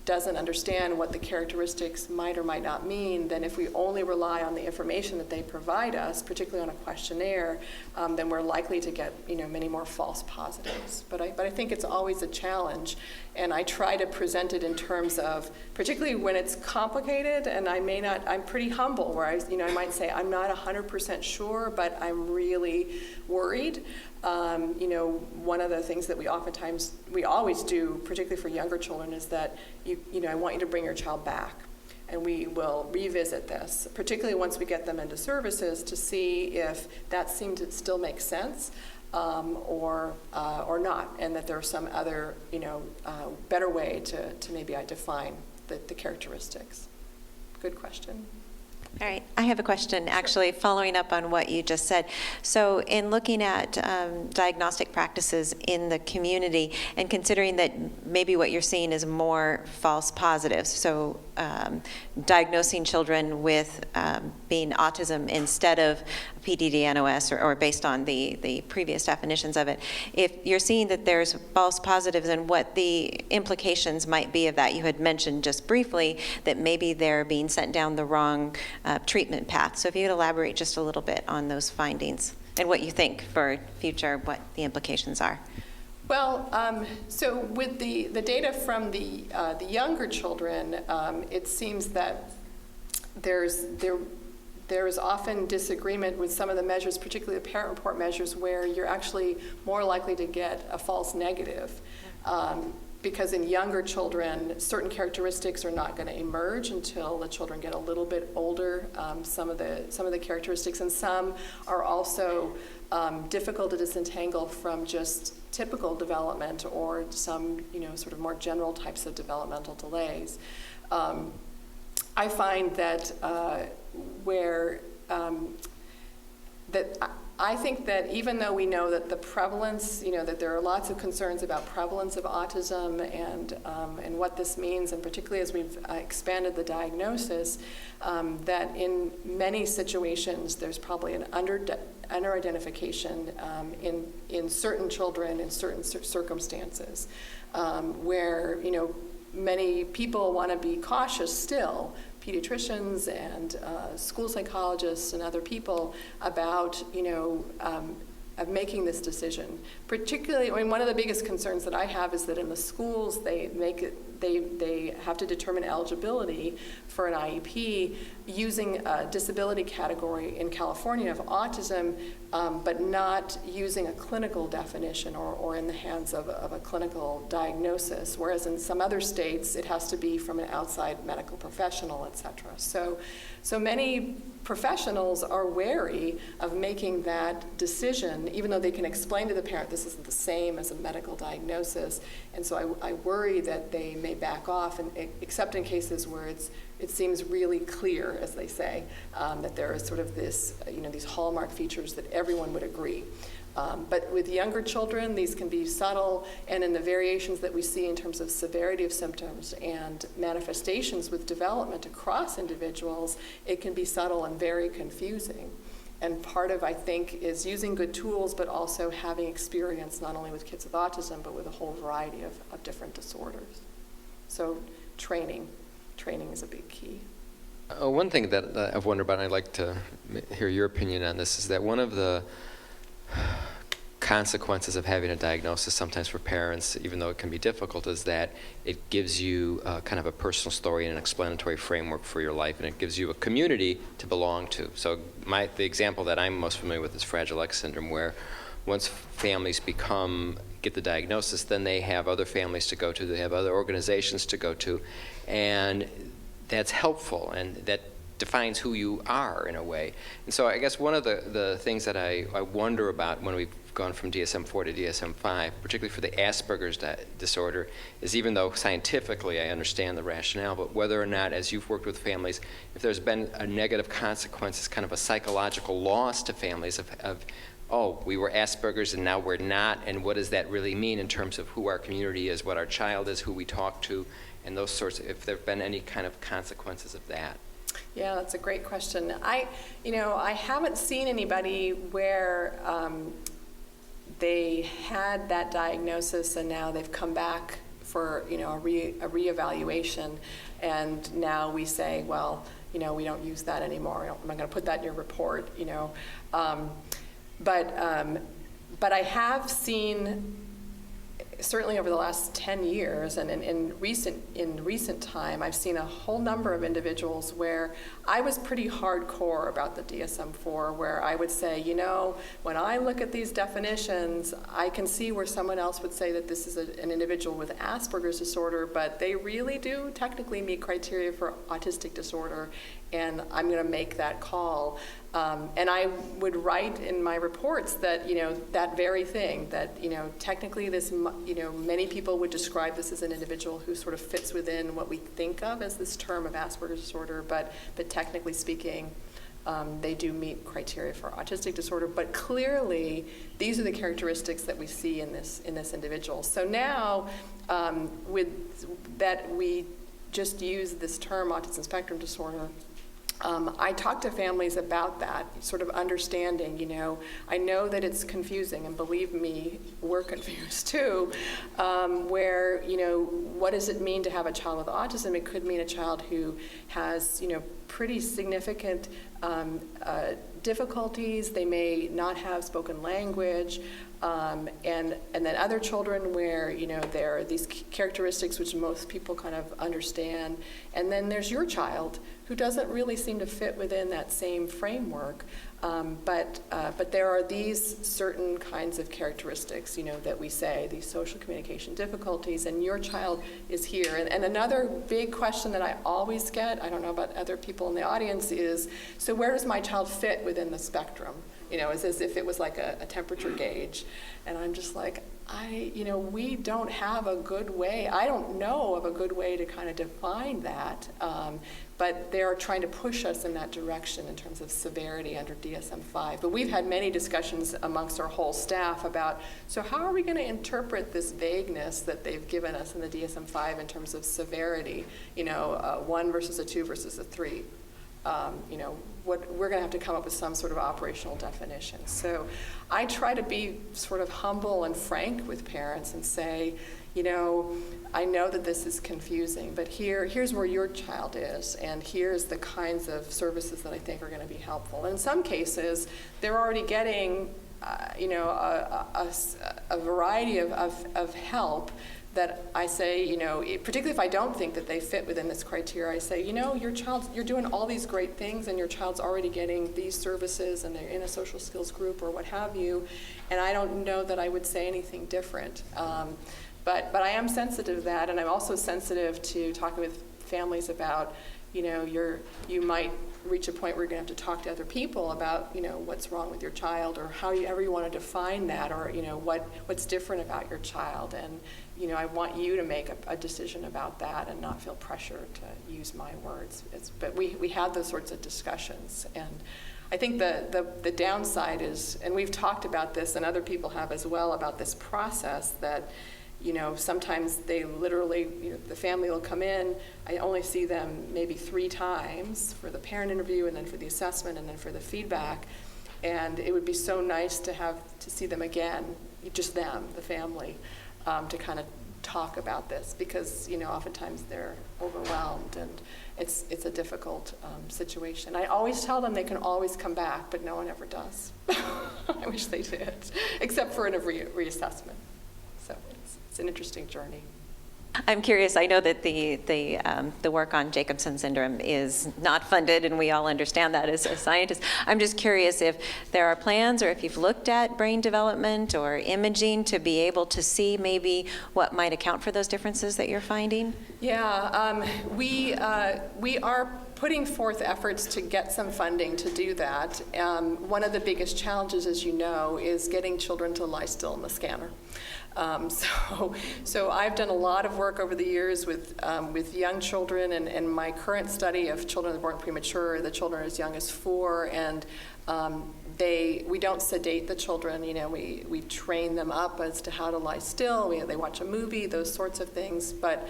doesn't understand what the characteristics might or might not mean, then if we only rely on the information that they provide us, particularly on a questionnaire, then we're likely to get many more false positives. But I think it's always a challenge, and I try to present it in terms of, particularly when it's complicated, and I'm pretty humble, where I might say I'm not 100% sure, but I'm really worried. One of the things that we always do, particularly for younger children, is that I want you to bring your child back, and we will revisit this, particularly once we get them into services, to see if that seems to still make sense, or not, and that there's some other better way to maybe define the characteristics. Good question. All right, I have a question actually following up on what you just said. So in looking at diagnostic practices in the community, and considering that maybe what you're seeing is more false positives, so diagnosing children with being autism instead of PDD-NOS, or based on the previous definitions of it, if you're seeing that there's false positives, and what the implications might be of that. You had mentioned just briefly that maybe they're being sent down the wrong treatment path. So if you could elaborate just a little bit on those findings and what you think for future, what the implications are. Well, so with the data from the younger children, it seems that there is often disagreement with some of the measures, particularly the parent report measures, where you're actually more likely to get a false negative. Because in younger children, certain characteristics are not going to emerge until the children get a little bit older. Some of the characteristics, and some are also difficult to disentangle from just typical development or some, sort of more general types of developmental delays. I find that I think that even though we know that the prevalence, that there are lots of concerns about prevalence of autism and what this means, and particularly as we've expanded the diagnosis, that in many situations there's probably an under-identification in certain children in certain circumstances, where many people want to be cautious still, pediatricians and school psychologists and other people, about of making this decision. Particularly, one of the biggest concerns that I have is that in the schools they have to determine eligibility for an IEP using a disability category in California of autism, but not using a clinical definition or in the hands of a clinical diagnosis, whereas in some other states it has to be from an outside medical professional, et cetera. So many professionals are wary of making that decision, even though they can explain to the parent this isn't the same as a medical diagnosis. And so I worry that they may back off, except in cases where it seems really clear, as they say, that there is sort of this, these hallmark features that everyone would agree. But with younger children, these can be subtle, and in the variations that we see in terms of severity of symptoms and manifestations with development across individuals, it can be subtle and very confusing. And part of, I think, is using good tools, but also having experience not only with kids with autism, but with a whole variety of different disorders. So training is a big key. One thing that I've wondered about, and I'd like to hear your opinion on this, is that one of the consequences of having a diagnosis sometimes for parents, even though it can be difficult, is that it gives you kind of a personal story and an explanatory framework for your life, and it gives you a community to belong to. So the example that I'm most familiar with is Fragile X syndrome, where once families get the diagnosis, then they have other families to go to, they have other organizations to go to, and that's helpful, and that defines who you are in a way. And so I guess one of the things that I wonder about when we've gone from DSM-4 to DSM-5, particularly for the Asperger's disorder, is even though scientifically I understand the rationale, but whether or not, as you've worked with families, if there's been a negative consequence, kind of a psychological loss to families of oh, we were Asperger's and now we're not, and what does that really mean in terms of who our community is, what our child is, who we talk to, and those sorts, if there have been any kind of consequences of that. Yeah, that's a great question. I haven't seen anybody where they had that diagnosis and now they've come back for a reevaluation, and now we say, well, we don't use that anymore. I'm not going to put that in your report. But I have seen, certainly over the last 10 years, and in recent time, I've seen a whole number of individuals where I was pretty hardcore about the DSM-4, where I would say, when I look at these definitions, I can see where someone else would say that this is an individual with Asperger's disorder, but they really do technically meet criteria for autistic disorder, and I'm going to make that call. And I would write in my reports that, that very thing, that, technically this, many people would describe this as an individual who sort of fits within what we think of as this term of Asperger's disorder, but technically speaking, they do meet criteria for autistic disorder. But clearly, these are the characteristics that we see in this individual. So now, with that, we just use this term autism spectrum disorder. I talk to families about that, sort of understanding, I know that it's confusing, and believe me, we're confused too, where, what does it mean to have a child with autism? It could mean a child who has, pretty significant difficulties. They may not have spoken language, and then other children where, you know, there are these characteristics which most people kind of understand. And then there's your child who doesn't really seem to fit within that same framework. But there are these certain kinds of characteristics, you know, that we say, these social communication difficulties, and your child is here. And another big question that I always get, I don't know about other people in the audience, is, so where does my child fit within the spectrum? You know, it's as if it was like a temperature gauge. And I'm just like, we don't have a good way. I don't know of a good way to kind of define that. But they're trying to push us in that direction in terms of severity under DSM-5. But we've had many discussions amongst our whole staff about, so how are we going to interpret this vagueness that they've given us in the DSM-5 in terms of severity? You know, 1 versus a 2 versus a 3. We're going to have to come up with some sort of operational definition. So I try to be sort of humble and frank with parents and say, you know, I know that this is confusing, but here's where your child is, and here's the kinds of services that I think are going to be helpful. And in some cases, they're already getting, a variety of help that I say, you know, particularly if I don't think that they fit within this criteria, I say, you know, you're doing all these great things, and your child's already getting these services, and they're in a social skills group or what have you, and I don't know that I would say anything different. But I am sensitive to that, and I'm also sensitive to talking with families about, you know, you might reach a point where you're going to have to talk to other people about, you know, what's wrong with your child, or however you want to define that, or, you know, what's different about your child. And, you know, I want you to make a decision about that and not feel pressure to use my words. But we had those sorts of discussions. And I think the downside is, and we've talked about this, and other people have as well, about this process that, you know, sometimes they literally, you know, the family will come in, I only see them maybe 3 times for the parent interview, and then for the assessment, and then for the feedback. And it would be so nice to see them again, just them, the family, to kind of talk about this, because, you know, oftentimes they're overwhelmed, and it's a difficult situation. I always tell them they can always come back, but no one ever does. I wish they did, except for in a reassessment. So it's an interesting journey. I'm curious, I know that the work on Jacobsen syndrome is not funded, and we all understand that as scientists. I'm just curious if there are plans, or if you've looked at brain development or imaging to be able to see maybe what might account for those differences that you're finding? Yeah, we are putting forth efforts to get some funding to do that. One of the biggest challenges, as you know, is getting children to lie still in the scanner. So I've done a lot of work over the years with young children, and my current study of children that are born premature, the children as young as 4, and we don't sedate the children. You know, we train them up as to how to lie still. They watch a movie, those sorts of things. But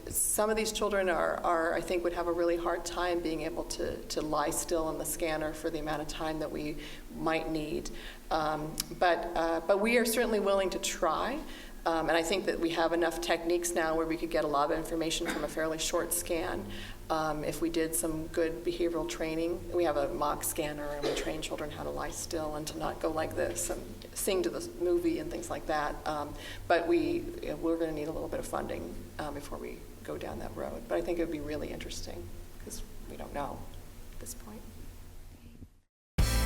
some of these children are I think would have a really hard time being able to lie still in the scanner for the amount of time that we might need. But we are certainly willing to try. And I think that we have enough techniques now where we could get a lot of information from a fairly short scan. If we did some good behavioral training, we have a mock scanner, and we train children how to lie still and to not go like this and sing to the movie and things like that. But we're going to need a little bit of funding before we go down that road. But I think it would be really interesting, because we don't know at this point.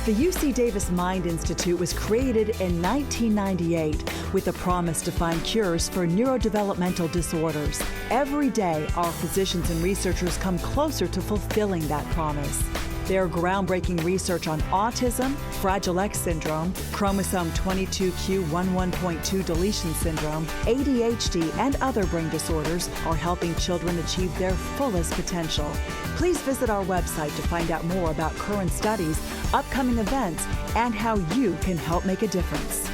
The UC Davis Mind Institute was created in 1998 with a promise to find cures for neurodevelopmental disorders. Every day, our physicians and researchers come closer to fulfilling that promise. Their groundbreaking research on autism, Fragile X syndrome, chromosome 22q11.2 deletion syndrome, ADHD, and other brain disorders are helping children achieve their fullest potential. Please visit our website to find out more about current studies, upcoming events, and how you can help make a difference.